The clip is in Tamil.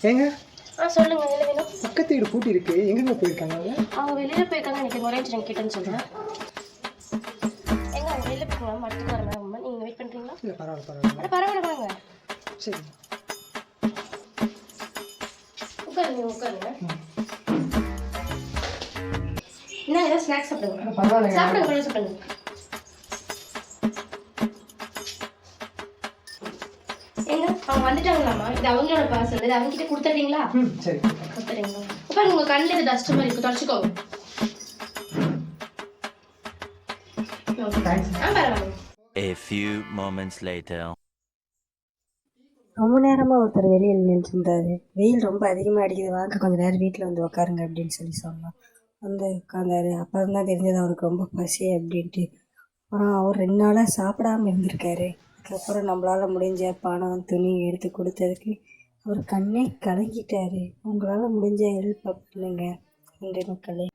ஏங்க சொல்லுங்க, என்ன வேணும்? பக்கத்து வீடு பூட்டி இருக்கு, எங்க போயிருக்காங்க அவங்க? அவங்க வெளியில போயிருக்காங்க. எனக்கு ஒரே நிமிஷம் கேட்டேன்னு சொல்றேன். எங்க அவங்க வெளியில போயிருக்காங்க, அடுத்து வரேன். நீங்க வெயிட் பண்றீங்களா? இல்ல பரவாயில்ல பரவாயில்ல வாங்க. சரி உட்காருங்க. என்ன ஏதாவது ஸ்நாக்ஸ் சாப்பிடுங்க. பரவாயில்ல சாப்பிடுங்க. எங்க அவங்க வந்துட்டாங்களாமா? இது அவங்களோட பார்சல். இது அவங்க கிட்ட கொடுத்துறீங்களா? சரி கொடுத்துறீங்களா? உட்காருங்க. உங்க கண்ணில் இது டஸ்ட் மாதிரி இருக்கு, தொடச்சுக்கோங்க. பரவாயில்ல. A few moments later. ரொம்ப நேரமாக ஒருத்தர் வெளியில் நின்றுருந்தாரு. வெயில் ரொம்ப அதிகமாக அடிக்குது, வாங்க கொஞ்சம் நேரம் வீட்டில் வந்து உட்காருங்க அப்படின்னு சொன்னோம். வந்து உட்காந்தாரு. அப்புறம் தான் தெரிஞ்சது அவருக்கு ரொம்ப பசி அப்படின்ட்டு. அப்புறம் அவர் 2 நாளாக சாப்பிடாமல் இருந்திருக்காரு. அதுக்கப்புறம் நம்மளால் முடிஞ்ச பணம் துணி எடுத்து கொடுத்ததுக்கு அவர் கண்ணே கலங்கிட்டாரு. உங்களால் முடிஞ்ச ஹெல்ப் பண்ணுங்க. நன்றி மக்களே.